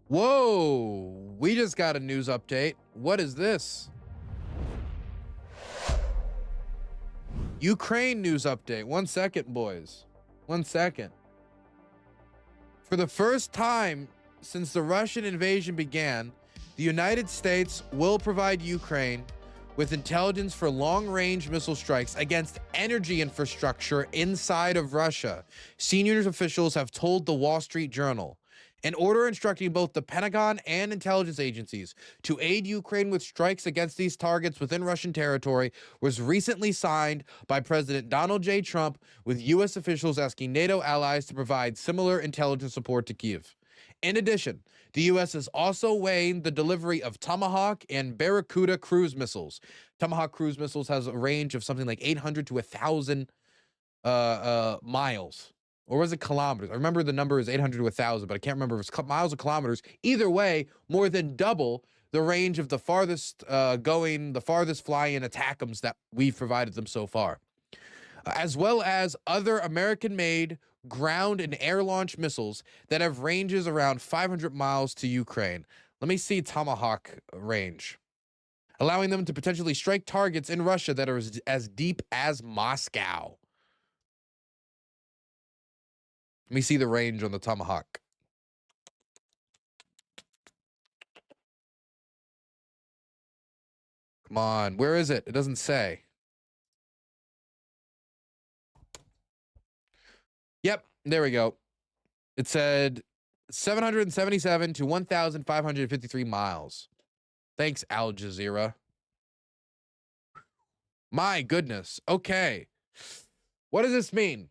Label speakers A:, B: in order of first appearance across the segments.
A: Whoa, we just got a news update. What is this? Ukraine news update. 1 second, boys. 1 second. For the first time since the Russian invasion began, the United States will provide Ukraine with intelligence for long-range missile strikes against energy infrastructure inside of Russia. Senior officials have told the Wall Street Journal. An order instructing both the Pentagon and intelligence agencies to aid Ukraine with strikes against these targets within Russian territory was recently signed by President Donald J. Trump, with U.S. officials asking NATO allies to provide similar intelligence support to Kyiv. In addition, the U.S. is also weighing the delivery of Tomahawk and Barracuda cruise missiles. Tomahawk cruise missiles has a range of something like 800 to 1,000 miles. Or was it kilometers? I remember the number is 800 to 1,000, but I can't remember if it's miles or kilometers. Either way, more than double the range of the farthest flying ATACMS that we've provided them so far, as well as other American-made ground and air-launched missiles that have ranges around 500 miles to Ukraine. Let me see Tomahawk range, allowing them to potentially strike targets in Russia that are as deep as Moscow. Let me see the range on the Tomahawk. Come on, where is it? It doesn't say. Yep, there we go. It said 777 to 1,553 miles. Thanks, Al Jazeera. My goodness. Okay. What does this mean?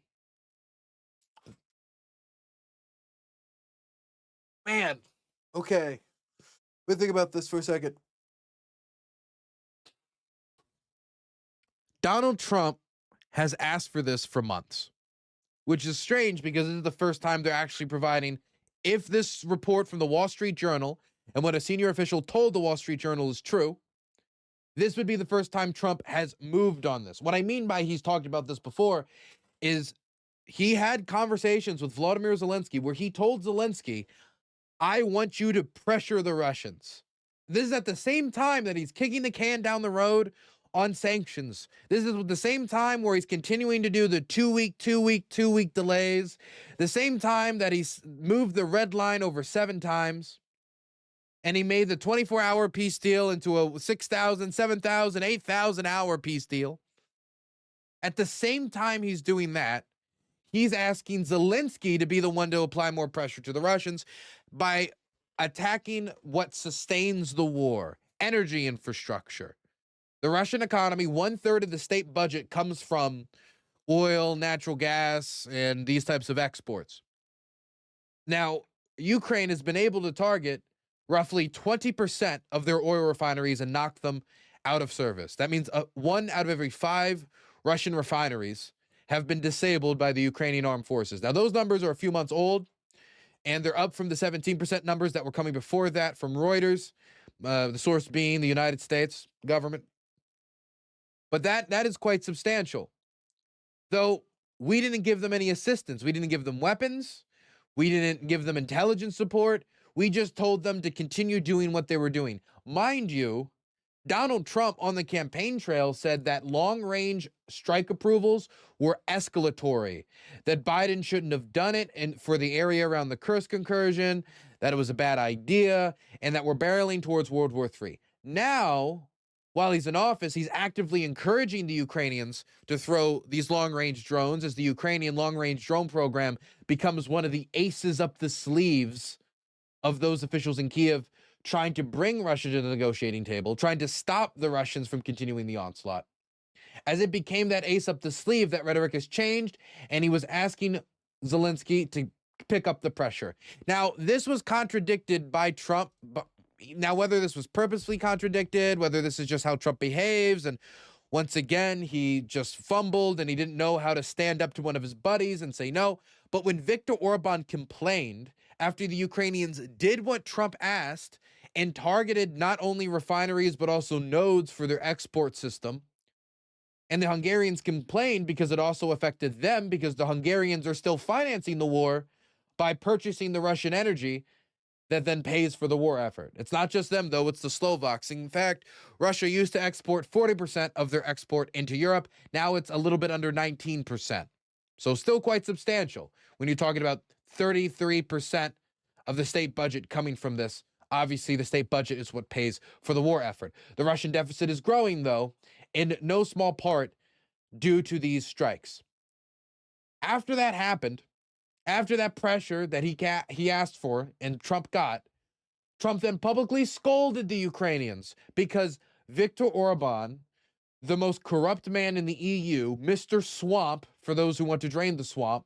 A: Man. Okay. Let me think about this for a second. Donald Trump has asked for this for months, which is strange because this is the first time they're actually providing. If this report from the Wall Street Journal and what a senior official told the Wall Street Journal is true, this would be the first time Trump has moved on this. What I mean by he's talked about this before is he had conversations with Vladimir Zelensky where he told Zelensky, I want you to pressure the Russians. This is at the same time that he's kicking the can down the road on sanctions. This is at the same time where he's continuing to do the two-week delays. The same time that he's moved the red line over 7 times. And he made the 24-hour peace deal into a 6,000, 7,000, 8,000 hour peace deal. At the same time he's doing that, he's asking Zelensky to be the one to apply more pressure to the Russians by attacking what sustains the war, energy infrastructure. The Russian economy, 1/3 of the state budget comes from oil, natural gas, and these types of exports. Now, Ukraine has been able to target roughly 20% of their oil refineries and knock them out of service. That means 1 out of every 5 Russian refineries have been disabled by the Ukrainian armed forces. Now, those numbers are a few months old, and they're up from the 17% numbers that were coming before that from Reuters, the source being the United States government. But that is quite substantial. Though we didn't give them any assistance. We didn't give them weapons. We didn't give them intelligence support. We just told them to continue doing what they were doing. Mind you, Donald Trump on the campaign trail said that long-range strike approvals were escalatory, that Biden shouldn't have done it and for the area around the Kursk incursion, that it was a bad idea, and that we're barreling towards World War III. Now, while he's in office, he's actively encouraging the Ukrainians to throw these long-range drones as the Ukrainian long-range drone program becomes one of the aces up the sleeves of those officials in Kyiv trying to bring Russia to the negotiating table, trying to stop the Russians from continuing the onslaught. As it became that ace up the sleeve, that rhetoric has changed, and he was asking Zelensky to pick up the pressure. Now, this was contradicted by Trump. Now, whether this was purposely contradicted, whether this is just how Trump behaves, and once again, he just fumbled and he didn't know how to stand up to one of his buddies and say no. But when Viktor Orban complained after the Ukrainians did what Trump asked and targeted not only refineries, but also nodes for their export system, and the Hungarians complained because it also affected them because the Hungarians are still financing the war by purchasing the Russian energy, that then pays for the war effort. It's not just them, though. It's the Slovaks. In fact, Russia used to export 40% of their export into Europe. Now it's a little bit under 19%. So still quite substantial when you're talking about 33% of the state budget coming from this. Obviously, the state budget is what pays for the war effort. The Russian deficit is growing, though, in no small part due to these strikes. After that happened, after that pressure that he asked for and Trump got, Trump then publicly scolded the Ukrainians because Viktor Orban, the most corrupt man in the EU, Mr. Swamp, for those who want to drain the swamp,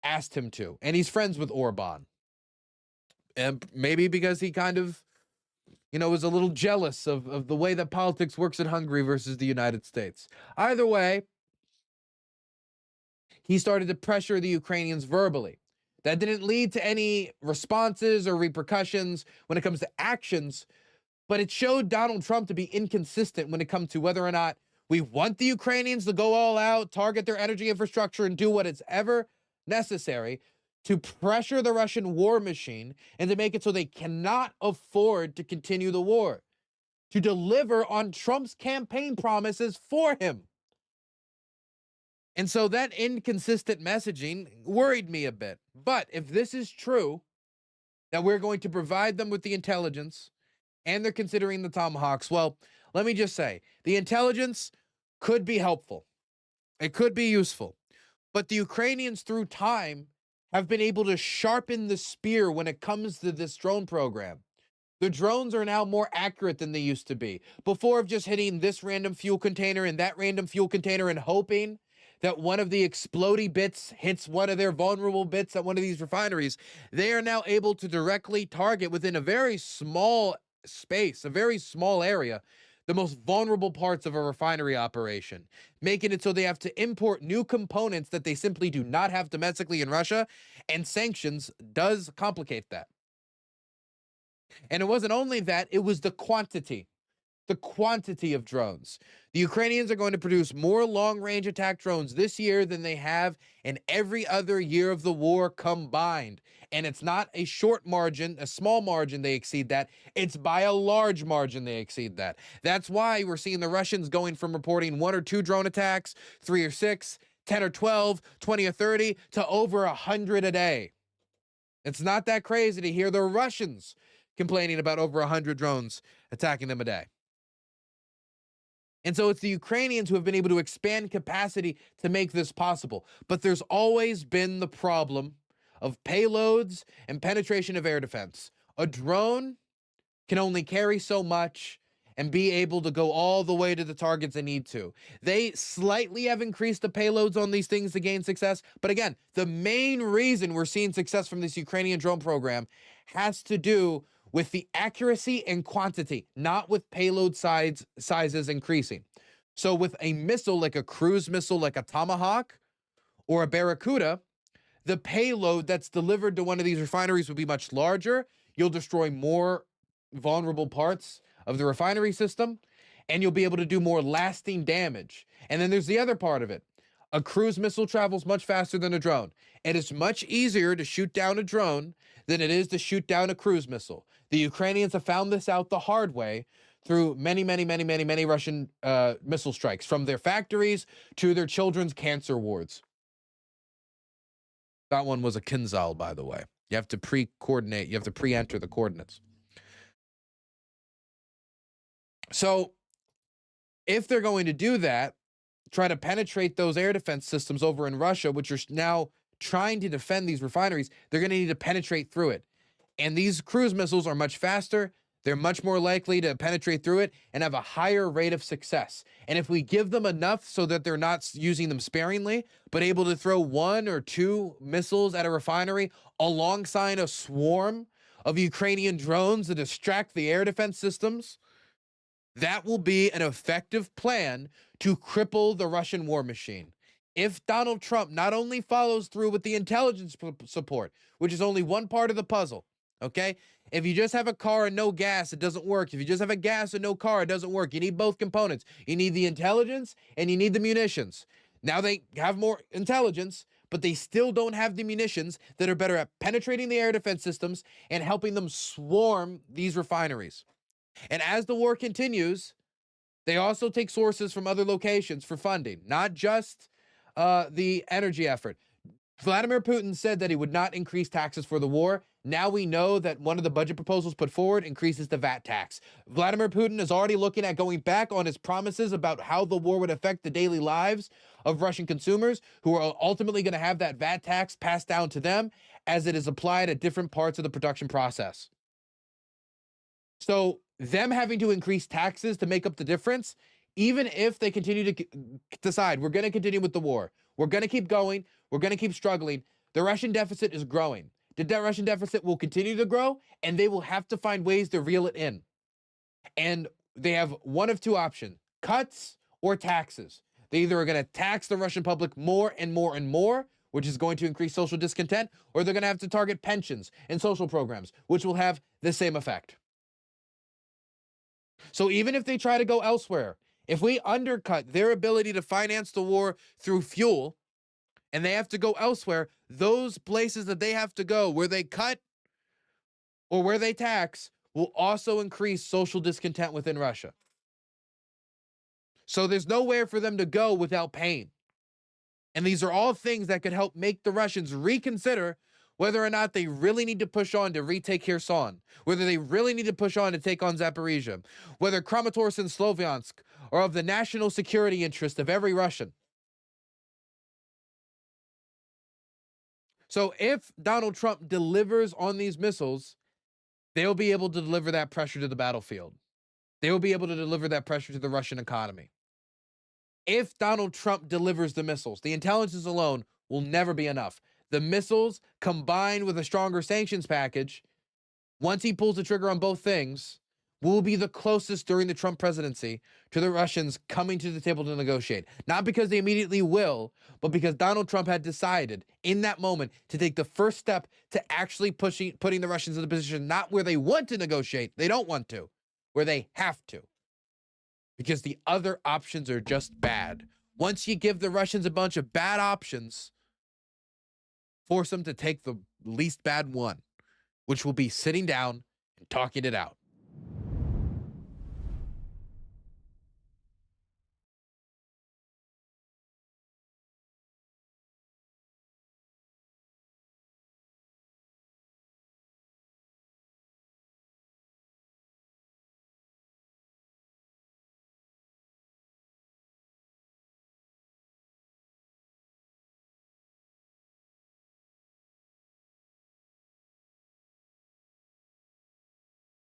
A: asked him to. And he's friends with Orban. And maybe because he kind of, was a little jealous of the way that politics works in Hungary versus the United States. Either way, he started to pressure the Ukrainians verbally. That didn't lead to any responses or repercussions when it comes to actions, but it showed Donald Trump to be inconsistent when it comes to whether or not we want the Ukrainians to go all out, target their energy infrastructure, and do what is ever necessary to pressure the Russian war machine and to make it so they cannot afford to continue the war, to deliver on Trump's campaign promises for him. And so that inconsistent messaging worried me a bit. But if this is true, that we're going to provide them with the intelligence and they're considering the Tomahawks, well, let me just say, the intelligence could be helpful. It could be useful. But the Ukrainians, through time, have been able to sharpen the spear when it comes to this drone program. The drones are now more accurate than they used to be. Before, of just hitting this random fuel container and that random fuel container and hoping that one of the explodey bits hits one of their vulnerable bits at one of these refineries, they are now able to directly target within a very small space, a very small area, the most vulnerable parts of a refinery operation, making it so they have to import new components that they simply do not have domestically in Russia, and sanctions does complicate that. And it wasn't only that, it was the quantity of drones. The Ukrainians are going to produce more long-range attack drones this year than they have in every other year of the war combined. And it's not a short margin, a small margin they exceed that. It's by a large margin they exceed that. That's why we're seeing the Russians going from reporting 1 or 2 drone attacks, 3 or 6, 10 or 12, 20 or 30, to over 100 a day. It's not that crazy to hear the Russians complaining about over 100 drones attacking them a day. And so it's the Ukrainians who have been able to expand capacity to make this possible. But there's always been the problem of payloads and penetration of air defense. A drone can only carry so much and be able to go all the way to the targets they need to. They slightly have increased the payloads on these things to gain success. But again, the main reason we're seeing success from this Ukrainian drone program has to do with the accuracy and quantity, not with payload sizes increasing. So with a missile, like a cruise missile, like a Tomahawk or a Barracuda, the payload that's delivered to one of these refineries will be much larger. You'll destroy more vulnerable parts of the refinery system, and you'll be able to do more lasting damage. And then there's the other part of it. A cruise missile travels much faster than a drone. And it's much easier to shoot down a drone than it is to shoot down a cruise missile. The Ukrainians have found this out the hard way through many Russian missile strikes, from their factories to their children's cancer wards. That one was a Kinzhal, by the way. You have to pre-coordinate. You have to pre-enter the coordinates. So if they're going to do that, try to penetrate those air defense systems over in Russia, which are now trying to defend these refineries, they're going to need to penetrate through it. And these cruise missiles are much faster. They're much more likely to penetrate through it and have a higher rate of success. And if we give them enough so that they're not using them sparingly, but able to throw 1 or 2 missiles at a refinery alongside a swarm of Ukrainian drones to distract the air defense systems, that will be an effective plan to cripple the Russian war machine. If Donald Trump not only follows through with the intelligence support, which is only one part of the puzzle, okay? If you just have a car and no gas, it doesn't work. If you just have a gas and no car, it doesn't work. You need both components. You need the intelligence and you need the munitions. Now they have more intelligence, but they still don't have the munitions that are better at penetrating the air defense systems and helping them swarm these refineries. And as the war continues, they also take sources from other locations for funding, not just the energy effort. Vladimir Putin said that he would not increase taxes for the war. Now we know that one of the budget proposals put forward increases the VAT tax. Vladimir Putin is already looking at going back on his promises about how the war would affect the daily lives of Russian consumers, who are ultimately going to have that VAT tax passed down to them as it is applied at different parts of the production process. So them having to increase taxes to make up the difference, even if they continue to decide we're going to continue with the war, we're going to keep going, we're going to keep struggling, the Russian deficit is growing. The Russian deficit will continue to grow, and they will have to find ways to reel it in. And they have one of two options: cuts or taxes. They either are going to tax the Russian public more and more and more, which is going to increase social discontent, or they're going to have to target pensions and social programs, which will have the same effect. So even if they try to go elsewhere, if we undercut their ability to finance the war through fuel and they have to go elsewhere, those places that they have to go where they cut or where they tax will also increase social discontent within Russia. So there's nowhere for them to go without pain. And these are all things that could help make the Russians reconsider whether or not they really need to push on to retake Kherson, whether they really need to push on to take on Zaporizhia, whether Kramatorsk and Sloviansk are of the national security interest of every Russian. So if Donald Trump delivers on these missiles, they'll be able to deliver that pressure to the battlefield. They will be able to deliver that pressure to the Russian economy. If Donald Trump delivers the missiles, the intelligence alone will never be enough. The missiles, combined with a stronger sanctions package, once he pulls the trigger on both things, will be the closest during the Trump presidency to the Russians coming to the table to negotiate. Not because they immediately will, but because Donald Trump had decided in that moment to take the first step to actually putting the Russians in a position not where they want to negotiate, they don't want to, where they have to. Because the other options are just bad. Once you give the Russians a bunch of bad options, force them to take the least bad one, which will be sitting down and talking it out.